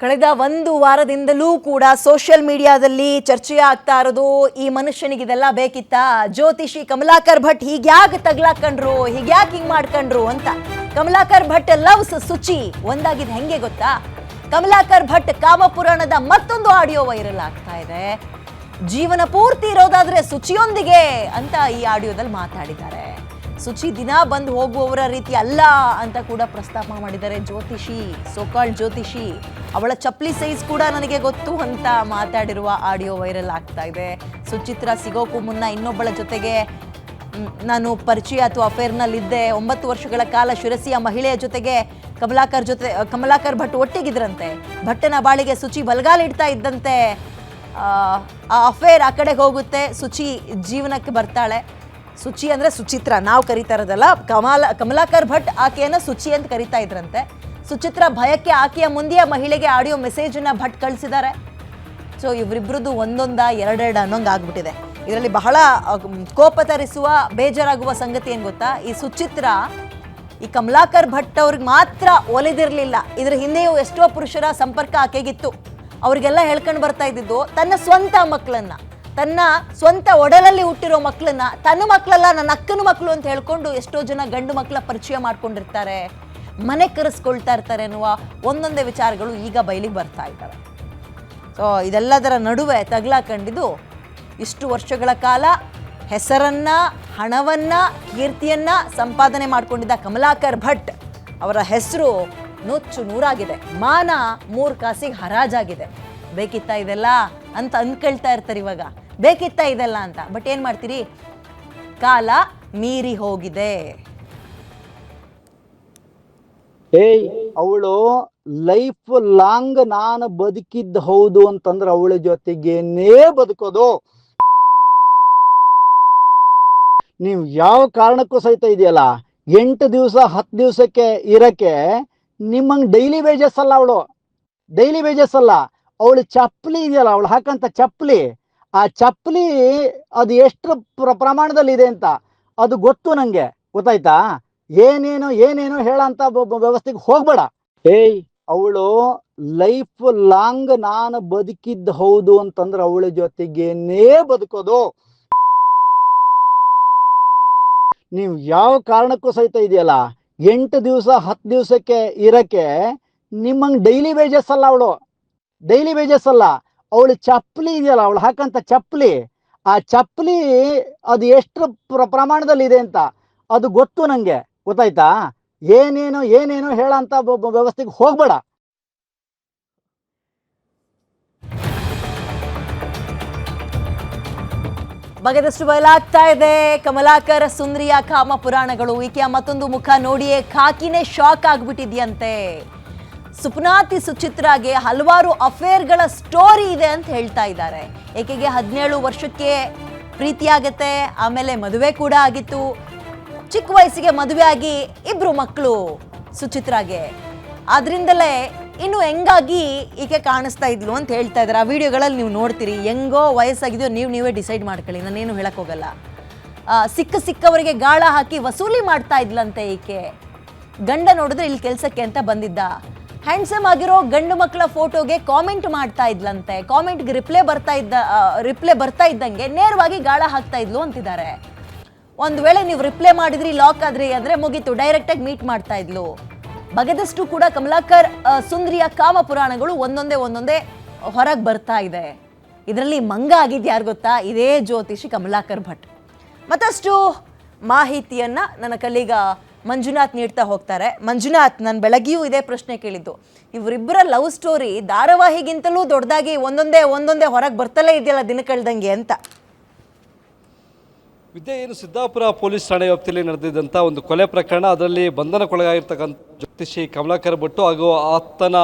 ಕಳೆದ ಒಂದು ವಾರದಿಂದಲೂ ಕೂಡ ಸೋಷಿಯಲ್ ಮೀಡಿಯಾದಲ್ಲಿ ಚರ್ಚೆ ಆಗ್ತಾ ಇರೋದು ಈ ಮನುಷ್ಯನಿಗೆ ಇದೆಲ್ಲ ಬೇಕಿತ್ತಾ, ಜ್ಯೋತಿಷಿ ಕಮಲಾಕರ್ ಭಟ್ ಹೀಗ್ಯಾಕೆ ತಗ್ಲಾಕೊಂಡ್ರು, ಹೀಗ್ಯಾಕೆ ಹಿಂಗ್ ಮಾಡ್ಕೊಂಡ್ರು ಅಂತ. ಕಮಲಾಕರ್ ಭಟ್ ಲವ್ಸ್ ಸುಚಿ ಒಂದಾಗಿದ್ದು ಹೆಂಗೆ ಗೊತ್ತಾ? ಕಮಲಾಕರ್ ಭಟ್ ಕಾಮಪುರಾಣದ ಮತ್ತೊಂದು ಆಡಿಯೋ ವೈರಲ್ ಆಗ್ತಾ ಇದೆ. ಜೀವನ ಪೂರ್ತಿ ಇರೋದಾದ್ರೆ ಸುಚಿಯೊಂದಿಗೆ ಅಂತ ಈ ಆಡಿಯೋದಲ್ಲಿ ಮಾತಾಡಿದ್ದಾರೆ. ಸುಚಿ ದಿನ ಬಂದು ಹೋಗುವವರ ರೀತಿ ಅಲ್ಲ ಅಂತ ಕೂಡ ಪ್ರಸ್ತಾಪ ಮಾಡಿದ್ದಾರೆ ಜ್ಯೋತಿಷಿ, ಸೋಕಾಲ್ಡ್ ಜ್ಯೋತಿಷಿ. ಅವಳ ಚಪ್ಪಲಿ ಸೈಜ್ ಕೂಡ ನನಗೆ ಗೊತ್ತು ಅಂತ ಮಾತಾಡಿರುವ ಆಡಿಯೋ ವೈರಲ್ ಆಗ್ತಾ ಇದೆ. ಸುಚಿತ್ರ ಸಿಗೋಕ್ಕೂ ಮುನ್ನ ಇನ್ನೊಬ್ಬಳ ಜೊತೆಗೆ ನಾನು ಪರಿಚಯ ಅಥವಾ ಅಫೇರ್ನಲ್ಲಿದ್ದೆ, 9 ವರ್ಷಗಳ ಕಾಲ ಶಿರಸಿಯ ಮಹಿಳೆಯ ಜೊತೆಗೆ ಕಮಲಾಕರ್ ಭಟ್ ಒಟ್ಟಿಗಿದ್ರಂತೆ. ಭಟ್ಟನ ಬಾಳಿಗೆ ಸುಚಿ ಬಲಗಾಲಿಡ್ತಾ ಇದ್ದಂತೆ ಆ ಅಫೇರ್ ಆ ಕಡೆಗೆ ಹೋಗುತ್ತೆ, ಸುಚಿ ಜೀವನಕ್ಕೆ ಬರ್ತಾಳೆ. ಸುಚಿ ಅಂದರೆ ಸುಚಿತ್ರ ನಾವು ಕರಿತಾ ಇರೋದಲ್ಲ, ಕಮಲಾಕರ್ ಭಟ್ ಆಕೆಯನ್ನು ಸುಚಿ ಅಂತ ಕರಿತಾ ಇದ್ರಂತೆ. ಸುಚಿತ್ರ ಭಯಕ್ಕೆ ಆಕೆಯ ಮುಂದೆಯೇ ಮಹಿಳೆಗೆ ಆಡಿಯೋ ಮೆಸೇಜನ್ನು ಭಟ್ ಕಳಿಸಿದ್ದಾರೆ. ಸೊ ಇವರಿಬ್ಬರದ್ದು ಒಂದೊಂದ ಎರಡೆರಡು ಅನ್ನೋಂಗೆ ಆಗ್ಬಿಟ್ಟಿದೆ. ಇದರಲ್ಲಿ ಬಹಳ ಕೋಪ ತರಿಸುವ ಬೇಜಾರಾಗುವ ಸಂಗತಿ ಏನು ಗೊತ್ತಾ? ಈ ಸುಚಿತ್ರ ಈ ಕಮಲಾಕರ್ ಭಟ್ ಅವ್ರಿಗೆ ಮಾತ್ರ ಒಲಿದಿರಲಿಲ್ಲ, ಇದ್ರ ಹಿಂದೆಯೂ ಎಷ್ಟೋ ಪುರುಷರ ಸಂಪರ್ಕ ಆಕೆಗಿತ್ತು. ಅವ್ರಿಗೆಲ್ಲ ಹೇಳ್ಕೊಂಡು ಬರ್ತಾ ಇದ್ದಿದ್ದು ತನ್ನ ಸ್ವಂತ ಮಕ್ಕಳನ್ನ, ತನ್ನ ಸ್ವಂತ ಒಡಲಲ್ಲಿ ಹುಟ್ಟಿರೋ ಮಕ್ಕಳನ್ನ, ತನ್ನ ಮಕ್ಕಳಲ್ಲ ನನ್ನ ಅಕ್ಕನ ಮಕ್ಕಳು ಅಂತ ಹೇಳ್ಕೊಂಡು ಎಷ್ಟೋ ಜನ ಗಂಡು ಮಕ್ಕಳ ಪರಿಚಯ ಮಾಡ್ಕೊಂಡಿರ್ತಾರೆ, ಮನೆ ಕರೆಸ್ಕೊಳ್ತಾ ಇರ್ತಾರೆ ಅನ್ನುವ ಒಂದೊಂದೇ ವಿಚಾರಗಳು ಈಗ ಬಯಲಿಗೆ ಬರ್ತಾ ಇದ್ದಾವೆ. ಸೊ ಇದೆಲ್ಲದರ ನಡುವೆ ತಗ್ಲಾಕೊಂಡಿದ್ದು ಇಷ್ಟು ವರ್ಷಗಳ ಕಾಲ ಹೆಸರನ್ನ, ಹಣವನ್ನ, ಕೀರ್ತಿಯನ್ನ ಸಂಪಾದನೆ ಮಾಡ್ಕೊಂಡಿದ್ದ ಕಮಲಾಕರ್ ಭಟ್ ಅವರ ಹೆಸರು ನುಚ್ಚು ನೂರಾಗಿದೆ, ಮಾನ 3 ಕಾಸಿಗೆ ಹರಾಜಾಗಿದೆ. ಬೇಕಿತ್ತಾ ಇದೆಲ್ಲ ಅಂತ ಅನ್ಕೊಳ್ತಾ ಇರ್ತಾರೆ ಇವಾಗ, ಬೇಕಿತ್ತಾ ಇದೆಲ್ಲ ಅಂತ. ಬಟ್ ಏನ್ ಮಾಡ್ತೀರಿ, ಕಾಲ ಮೀರಿ ಹೋಗಿದೆ. ಅವಳು ಲೈಫ್ ಲಾಂಗ್ ನಾನು ಬದುಕಿದ್ದ ಹೌದು ಅಂತಂದ್ರೆ ಅವಳ ಜೊತೆಗೇನೇ ಬದುಕೋದು. ನೀವು ಯಾವ ಕಾರಣಕ್ಕೂ ಸಹಿತ ಇದೆಯಲ್ಲ 8 ದಿವಸ 10 ದಿವಸಕ್ಕೆ ಇರಕ್ಕೆ ನಿಮ್ಮಂಗೆ ಡೈಲಿ ವೇಜಸ್ ಅಲ್ಲ, ಅವಳು ಡೈಲಿ ವೇಜಸ್ ಅಲ್ಲ. ಅವಳು ಚಪ್ಪಲಿ ಇದೆಯಲ್ಲ, ಅವಳು ಹಾಕಂತ ಚಪ್ಪಲಿ, ಆ ಚಪ್ಪಲಿ ಅದು ಎಷ್ಟು ಪ್ರಮಾಣದಲ್ಲಿ ಇದೆ ಅಂತ ಅದು ಗೊತ್ತು ನಂಗೆ, ಗೊತ್ತಾಯ್ತಾ? ಏನೇನು ಹೇಳಂತ ವ್ಯವಸ್ಥೆಗೆ ಹೋಗ್ಬೇಡ. ಅವಳು ಲೈಫ್ ಲಾಂಗ್ ನಾನು ಬದುಕಿದ್ದ ಹೌದು ಅಂತಂದ್ರೆ ಅವಳ ಜೊತೆಗೇನೇ ಬದುಕೋದು. ನೀವು ಯಾವ ಕಾರಣಕ್ಕೂ ಸಹಿತ ಇದೆಯಲ್ಲ 8 ದಿವಸ 10 ದಿವಸಕ್ಕೆ ಇರಕ್ಕೆ ನಿಮ್ಮಂಗೆ ಡೈಲಿ ವೇಜಸ್ ಅಲ್ಲ, ಅವಳು ಡೈಲಿ ವೇಜಸ್ ಅಲ್ಲ. ಅವಳು ಚಪ್ಪಲಿ ಇದೆಯಲ್ಲ, ಅವಳು ಹಾಕಂತ ಚಪ್ಪಲಿ, ಆ ಚಪ್ಪಲಿ ಅದು ಎಷ್ಟು ಪ್ರಮಾಣದಲ್ಲಿ ಇದೆ ಅಂತ ಅದು ಗೊತ್ತು ನಂಗೆ, ಗೊತ್ತಾಯ್ತಾ? ಏನೇನು ಹೇಳಂತ ವ್ಯವಸ್ಥೆಗೆ ಹೋಗ್ಬೇಡ. ಬಗೆದಷ್ಟು ಬಯಲಾಗ್ತಾ ಇದೆ ಕಮಲಾಕರ ಸುಂದರಿಯ ಕಾಮ ಪುರಾಣಗಳು. ಈಕೆಯ ಮತ್ತೊಂದು ಮುಖ ನೋಡಿಯೇ ಖಾಕಿನೇ ಶಾಕ್ ಆಗ್ಬಿಟ್ಟಿದ್ಯಂತೆ. ಸುಪ್ನಾತಿ ಸುಚಿತ್ರಾಗೆ ಹಲವಾರು ಅಫೇರ್ಗಳ ಸ್ಟೋರಿ ಇದೆ ಅಂತ ಹೇಳ್ತಾ ಇದ್ದಾರೆ. ಏಕೆಗೆ 17 ವರ್ಷಕ್ಕೆ ಪ್ರೀತಿಯಾಗತ್ತೆ, ಆಮೇಲೆ ಮದುವೆ ಕೂಡ ಆಗಿತ್ತು. ಚಿಕ್ಕ ವಯಸ್ಸಿಗೆ ಮದುವೆ ಆಗಿ 2 ಮಕ್ಕಳು ಸುಚಿತ್ರಾಗೆ. ಆದ್ರಿಂದಲೇ ಇನ್ನು ಹೆಂಗಾಗಿ ಈಕೆ ಕಾಣಿಸ್ತಾ ಇದ್ಲು ಅಂತ ಹೇಳ್ತಾ ಇದ್ದಾರೆ. ಆ ವಿಡಿಯೋಗಳಲ್ಲಿ ನೀವು ನೋಡ್ತೀರಿ, ಹೆಂಗೋ ವಯಸ್ಸಾಗಿದೆಯೋ ನೀವೇ ಡಿಸೈಡ್ ಮಾಡ್ಕೊಳ್ಳಿ, ನಾನೇನು ಹೇಳಕ್ ಹೋಗಲ್ಲ. ಸಿಕ್ಕವರಿಗೆ ಗಾಳ ಹಾಕಿ ವಸೂಲಿ ಮಾಡ್ತಾ ಇದ್ಲಂತೆ ಈಕೆ. ಗಂಡ ನೋಡಿದ್ರೆ ಇಲ್ಲಿ ಕೆಲ್ಸಕ್ಕೆ ಅಂತ ಬಂದಿದ್ದ, ಹ್ಯಾಂಡ್ಸಮ್ ಆಗಿರೋ ಗಂಡು ಮಕ್ಕಳ ಫೋಟೋಗೆ ಕಾಮೆಂಟ್ ಮಾಡ್ತಾ ಇದ್ಲಂತೆ. ಕಾಮೆಂಟ್ಗೆ ರಿಪ್ಲೈ ಬರ್ತಾ ಇದ್ದಂಗೆ ನೇರವಾಗಿ ಗಾಳ ಹಾಕ್ತಾ ಇದ್ಲು ಅಂತಿದ್ದಾರೆ. ಒಂದು ವೇಳೆ ನೀವು ರಿಪ್ಲೈ ಮಾಡಿದ್ರಿ, ಲಾಕ್ ಆದ್ರಿ ಅಂದ್ರೆ ಮುಗೀತು, ಡೈರೆಕ್ಟಾಗಿ ಮೀಟ್ ಮಾಡ್ತಾ ಇದ್ಲು. ಬಗೆದಷ್ಟು ಕೂಡ ಕಮಲಾಕರ್ ಸುಂದರಿಯ ಕಾಮ ಪುರಾಣಗಳು ಒಂದೊಂದೇ ಹೊರಗೆ ಬರ್ತಾ ಇದೆ. ಇದರಲ್ಲಿ ಮಂಗ ಆಗಿದ್ದು ಯಾರು ಗೊತ್ತಾ? ಇದೇ ಜ್ಯೋತಿಷಿ ಕಮಲಾಕರ್ ಭಟ್. ಮತ್ತಷ್ಟು ಮಾಹಿತಿಯನ್ನ ನನ್ನ ಕಲೀಗ ಮಂಜುನಾಥ್ ನೀಡ್ತಾ ಹೋಗ್ತಾರೆ. ಮಂಜುನಾಥ್, ನಾನು ಬೆಳಗ್ಗೆಯೂ ಇದೇ ಪ್ರಶ್ನೆ ಕೇಳಿದ್ದು, ಇವರಿಬ್ಬರ ಲವ್ ಸ್ಟೋರಿ ಧಾರಾವಾಹಿಗಿಂತಲೂ ದೊಡ್ಡದಾಗಿ ಒಂದೊಂದೇ ಹೊರಗೆ ಬರ್ತಲೇ ಇದೆಯಲ್ಲ ದಿನ ಕಳೆದಂಗೆ ಅಂತ. ವಿದ್ಯೆ, ಏನು ಸಿದ್ದಾಪುರ ಪೊಲೀಸ್ ಠಾಣೆ ವ್ಯಾಪ್ತಿಯಲ್ಲಿ ನಡೆದಿದ್ದಂಥ ಒಂದು ಕೊಲೆ ಪ್ರಕರಣ, ಅದರಲ್ಲಿ ಬಂಧನಕ್ಕೊಳಗಾಗಿರ್ತಕ್ಕಂಥ ಜ್ಯೋತಿಷಿ ಕಮಲಾಕರ್ ಭಟ್ಟು ಹಾಗೂ ಆತನ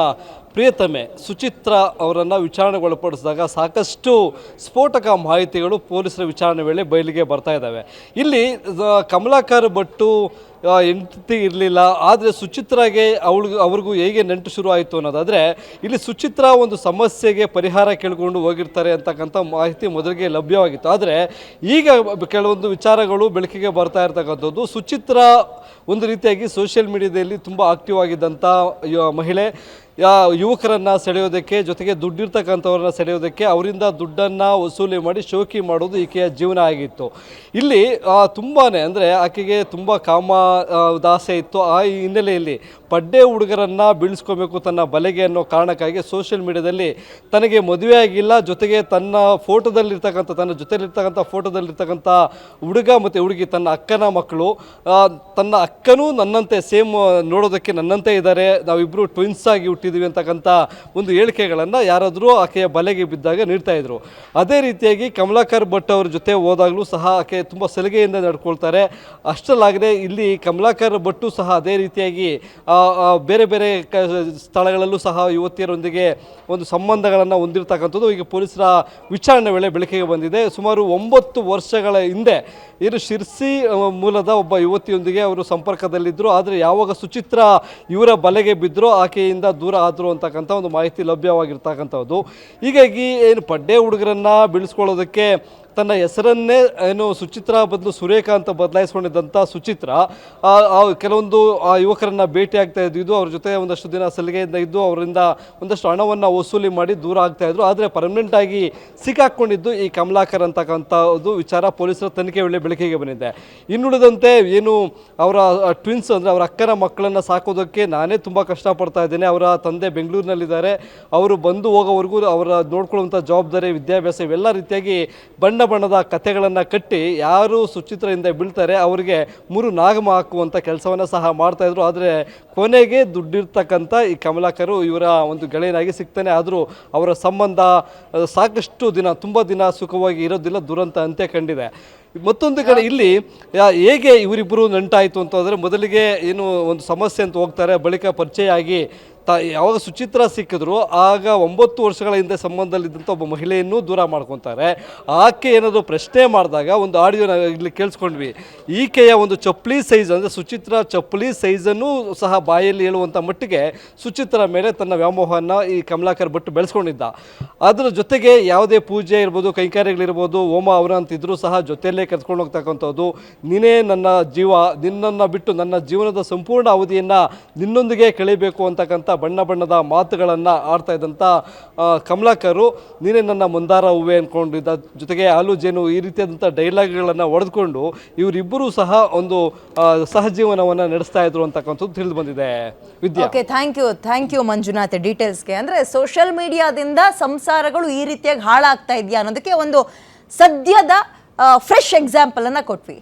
ಪ್ರಿಯತಮೆ ಸುಚಿತ್ರ ಅವರನ್ನು ವಿಚಾರಣೆಗೊಳಪಡಿಸಿದಾಗ ಸಾಕಷ್ಟು ಸ್ಫೋಟಕ ಮಾಹಿತಿಗಳು ಪೊಲೀಸರ ವಿಚಾರಣೆ ವೇಳೆ ಬಯಲಿಗೆ ಬರ್ತಾ ಇದ್ದಾವೆ. ಇಲ್ಲಿ ಕಮಲಾಕರ್ ಭಟ್ಟು ಹೆಂಡತಿ ಇರಲಿಲ್ಲ, ಆದರೆ ಸುಚಿತ್ರಾಗೆ ಅವ್ರಿಗೂ ಹೇಗೆ ನೆಂಟು ಶುರು ಆಯಿತು ಅನ್ನೋದಾದರೆ, ಇಲ್ಲಿ ಸುಚಿತ್ರ ಒಂದು ಸಮಸ್ಯೆಗೆ ಪರಿಹಾರ ಕೇಳಿಕೊಂಡು ಹೋಗಿರ್ತಾರೆ ಅಂತಕ್ಕಂಥ ಮಾಹಿತಿ ಮೊದಲಿಗೆ ಲಭ್ಯವಾಗಿತ್ತು. ಆದರೆ ಈಗ ಕೆಲವೊಂದು ವಿಚಾರಗಳು ಬೆಳಕಿಗೆ ಬರ್ತಾ ಇರ್ತಕ್ಕಂಥದ್ದು. ಸುಚಿತ್ರ ಒಂದು ರೀತಿಯಾಗಿ ಸೋಷಿಯಲ್ ಮೀಡಿಯಾದಲ್ಲಿ ತುಂಬ ಆಕ್ಟಿವ್ ಆಗಿದ್ದಂಥ ಮಹಿಳೆ. ಯುವಕರನ್ನು ಸೆಳೆಯೋದಕ್ಕೆ, ಜೊತೆಗೆ ದುಡ್ಡಿರ್ತಕ್ಕಂಥವ್ರನ್ನ ಸೆಳೆಯೋದಕ್ಕೆ ಅವರಿಂದ ದುಡ್ಡನ್ನು ವಸೂಲಿ ಮಾಡಿ ಶೋಕಿ ಮಾಡೋದು ಈಕೆಯ ಜೀವನ ಆಗಿತ್ತು. ಇಲ್ಲಿ ತುಂಬಾ ಅಂದರೆ ಆಕೆಗೆ ತುಂಬ ದಾಸೆ ಇತ್ತು. ಆ ಹಿನ್ನೆಲೆಯಲ್ಲಿ ಪಡ್ಡೆ ಹುಡುಗರನ್ನು ಬೀಳಿಸ್ಕೋಬೇಕು ತನ್ನ ಬಲೆಗೆ ಅನ್ನೋ ಕಾರಣಕ್ಕಾಗಿ ಸೋಷಿಯಲ್ ಮೀಡಿಯಾದಲ್ಲಿ ತನಗೆ ಮದುವೆ ಆಗಿಲ್ಲ, ಜೊತೆಗೆ ತನ್ನ ಫೋಟೋದಲ್ಲಿರ್ತಕ್ಕಂಥ ತನ್ನ ಜೊತೆಲಿರ್ತಕ್ಕಂಥ ಫೋಟೋದಲ್ಲಿರ್ತಕ್ಕಂಥ ಹುಡುಗ ಮತ್ತು ಹುಡುಗಿ ತನ್ನ ಅಕ್ಕನ ಮಕ್ಕಳು, ತನ್ನ ಅಕ್ಕನೂ ನನ್ನಂತೆ ಸೇಮ್ ನೋಡೋದಕ್ಕೆ ನನ್ನಂತೆ ಇದ್ದಾರೆ, ನಾವಿಬ್ಬರು ಟ್ವಿನ್ಸ್ ಆಗಿ ಹುಟ್ಟಿದ್ದೀವಿ ಅಂತಕ್ಕಂಥ ಒಂದು ಹೇಳಿಕೆಗಳನ್ನು ಯಾರಾದರೂ ಆಕೆಯ ಬಲೆಗೆ ಬಿದ್ದಾಗ ನೀಡ್ತಾಯಿದ್ರು. ಅದೇ ರೀತಿಯಾಗಿ ಕಮಲಾಕರ್ ಭಟ್ ಅವ್ರ ಜೊತೆ ಹೋದಾಗಲೂ ಸಹ ಆಕೆ ತುಂಬ ಸಲಿಗೆಯಿಂದ ನಡ್ಕೊಳ್ತಾರೆ. ಅಷ್ಟಲ್ಲಾಗದೆ ಇಲ್ಲಿ ಕಮಲಾಕರ್ ಭಟ್ಟು ಸಹ ಅದೇ ರೀತಿಯಾಗಿ ಬೇರೆ ಬೇರೆ ಸ್ಥಳಗಳಲ್ಲೂ ಸಹ ಯುವತಿಯರೊಂದಿಗೆ ಒಂದು ಸಂಬಂಧಗಳನ್ನು ಹೊಂದಿರತಕ್ಕಂಥದ್ದು ಈಗ ಪೊಲೀಸರ ವಿಚಾರಣೆ ವೇಳೆ ಬೆಳಕಿಗೆ ಬಂದಿದೆ. ಸುಮಾರು 9 ವರ್ಷಗಳ ಹಿಂದೆ ಏನು ಶಿರ್ಸಿ ಮೂಲದ ಒಬ್ಬ ಯುವತಿಯೊಂದಿಗೆ ಅವರು ಸಂಪರ್ಕದಲ್ಲಿದ್ದರು. ಆದರೆ ಯಾವಾಗ ಸುಚಿತ್ರ ಇವರ ಬಲೆಗೆ ಬಿದ್ದರೂ ಆಕೆಯಿಂದ ದೂರ ಆದರು ಅಂತಕ್ಕಂಥ ಒಂದು ಮಾಹಿತಿ ಲಭ್ಯವಾಗಿರ್ತಕ್ಕಂಥದ್ದು. ಹೀಗಾಗಿ ಏನು ಪಡ್ಡೆ ಹುಡುಗರನ್ನು ಬೀಳಿಸ್ಕೊಳ್ಳೋದಕ್ಕೆ ತನ್ನ ಹೆಸರನ್ನೇ ಏನು ಸುಚಿತ್ರ ಬದಲು ಸುರೇಖಾ ಅಂತ ಬದಲಾಯಿಸ್ಕೊಂಡಿದ್ದಂಥ ಸುಚಿತ್ರ ಕೆಲವೊಂದು ಯುವಕರನ್ನು ಭೇಟಿ ಆಗ್ತಾ ಇದ್ದು ಅವ್ರ ಜೊತೆ ಒಂದಷ್ಟು ದಿನ ಸಲಿಗೆಯಿಂದ ಇದ್ದು ಅವರಿಂದ ಒಂದಷ್ಟು ಹಣವನ್ನು ವಸೂಲಿ ಮಾಡಿ ದೂರ ಆಗ್ತಾಯಿದ್ರು. ಆದರೆ ಪರ್ಮನೆಂಟಾಗಿ ಸಿಕ್ಕಾಕ್ಕೊಂಡಿದ್ದು ಈ ಕಮಲಾಕರ್ ಅಂತಕ್ಕಂಥದ್ದು ವಿಚಾರ ಪೊಲೀಸರ ತನಿಖೆ ವೇಳೆ ಬೆಳಕಿಗೆ ಬಂದಿದೆ. ಇನ್ನುಳಿದಂತೆ ಏನು ಅವರ ಟ್ವಿನ್ಸ್ ಅಂದರೆ ಅವರ ಅಕ್ಕನ ಮಕ್ಕಳನ್ನು ಸಾಕೋದಕ್ಕೆ ನಾನೇ ತುಂಬ ಕಷ್ಟಪಡ್ತಾ ಇದ್ದೇನೆ. ಅವರ ತಂದೆ ಬೆಂಗಳೂರಿನಲ್ಲಿದ್ದಾರೆ, ಅವರು ಬಂದು ಹೋಗೋವರೆಗೂ ಅವರ ನೋಡ್ಕೊಳ್ಳುವಂಥ ಜವಾಬ್ದಾರಿ, ವಿದ್ಯಾಭ್ಯಾಸ ಇವೆಲ್ಲ ರೀತಿಯಾಗಿ ಬಣ್ಣದ ಕಥೆಗಳನ್ನು ಕಟ್ಟಿ ಯಾರು ಸುಚಿತ್ರದಿಂದ ಬೀಳ್ತಾರೆ ಅವರಿಗೆ 3 ನಾಗಮ ಹಾಕುವಂಥ ಕೆಲಸವನ್ನು ಸಹ ಮಾಡ್ತಾಯಿದ್ರು. ಆದರೆ ಕೊನೆಗೆ ದುಡ್ಡಿರ್ತಕ್ಕಂಥ ಈ ಕಮಲಾಕರು ಇವರ ಒಂದು ಗೆಳೆಯನಾಗಿ ಸಿಗ್ತಾನೆ. ಆದರೂ ಅವರ ಸಂಬಂಧ ಸಾಕಷ್ಟು ದಿನ ತುಂಬ ದಿನ ಸುಖವಾಗಿ ಇರೋದಿಲ್ಲ, ದುರಂತ ಅಂತ್ಯ ಕಂಡಿದೆ. ಮತ್ತೊಂದು ಕಡೆ ಇಲ್ಲಿ ಹೇಗೆ ಇವರಿಬ್ಬರು ನಂಟಾಯಿತು ಅಂತಂದರೆ ಮೊದಲಿಗೆ ಏನು ಒಂದು ಸಮಸ್ಯೆ ಅಂತ ಹೋಗ್ತಾರೆ, ಬಳಿಕ ಪರಿಚಯ ಆಗಿ ಯಾವಾಗ ಸುಚಿತ್ರ ಸಿಕ್ಕಿದ್ರು ಆಗ 9 ವರ್ಷಗಳ ಹಿಂದೆ ಸಂಬಂಧದಲ್ಲಿದ್ದಂಥ ಒಬ್ಬ ಮಹಿಳೆಯನ್ನು ದೂರ ಮಾಡ್ಕೊತಾರೆ. ಆಕೆ ಏನಾದರೂ ಪ್ರಶ್ನೆ ಮಾಡಿದಾಗ ಒಂದು ಆಡಿಯೋನ ಇಲ್ಲಿ ಕೇಳಿಸ್ಕೊಂಡ್ವಿ. ಈಕೆಯ ಒಂದು ಚಪ್ಪಲಿ ಸೈಜ್ ಅಂದರೆ ಸುಚಿತ್ರ ಚಪ್ಪಲಿ ಸೈಜನ್ನು ಸಹ ಬಾಯಲ್ಲಿ ಹೇಳುವಂಥ ಮಟ್ಟಿಗೆ ಸುಚಿತ್ರ ಮೇಲೆ ತನ್ನ ವ್ಯಾಮೋಹವನ್ನು ಈ ಕಮಲಾಕರ್ ಭಟ್ ಬೆಳೆಸ್ಕೊಂಡಿದ್ದ. ಅದರ ಜೊತೆಗೆ ಯಾವುದೇ ಪೂಜೆ ಇರ್ಬೋದು, ಕೈಕಾರ್ಯಗಳಿರ್ಬೋದು, ಹೋಮ ಅವರ ಅಂತಿದ್ರೂ ಸಹ ಜೊತೆಯಲ್ಲೇ ಕರ್ಕೊಂಡು ಹೋಗ್ತಕ್ಕಂಥದ್ದು. ನೀನೇ ನನ್ನ ಜೀವ, ನಿನ್ನನ್ನು ಬಿಟ್ಟು ನನ್ನ ಜೀವನದ ಸಂಪೂರ್ಣ ಅವಧಿಯನ್ನು ನಿನ್ನೊಂದಿಗೆ ಕಳೀಬೇಕು ಅಂತಕ್ಕಂಥ ಬಣ್ಣದ ಮಾತುಗಳನ್ನು ಆಡ್ತಾ ಇದ್ದಂಥ ಕಮಲಾಕರು ನೀನೇ ನನ್ನ ಮಂದಾರ ಹೂವೆ ಅಂದ್ಕೊಂಡಿದ್ದ, ಜೊತೆಗೆ ಹಾಲು ಜೇನು ಈ ರೀತಿಯಾದಂಥ ಡೈಲಾಗ್ಗಳನ್ನು ಹೊಡೆದುಕೊಂಡು ಇವರಿಬ್ಬರೂ ಸಹ ಒಂದು ಸಹಜೀವನವನ್ನು ನಡೆಸ್ತಾ ಇದ್ರು ಅಂತಕ್ಕಂಥದ್ದು ತಿಳಿದು ಬಂದಿದೆ. ವಿದ್ಯಾ, ಓಕೆ, ಥ್ಯಾಂಕ್ ಯು ಮಂಜುನಾಥ್ ಡೀಟೇಲ್ಸ್ಗೆ. ಅಂದರೆ ಸೋಷಿಯಲ್ ಮೀಡಿಯಾದಿಂದ ಸಂಸಾರಗಳು ಈ ರೀತಿಯಾಗಿ ಹಾಳಾಗ್ತಾ ಇದೆಯಾ ಅನ್ನೋದಕ್ಕೆ ಒಂದು ಸದ್ಯದ ಫ್ರೆಶ್ ಎಕ್ಸಾಂಪಲನ್ನು ಕೊಟ್ವಿ.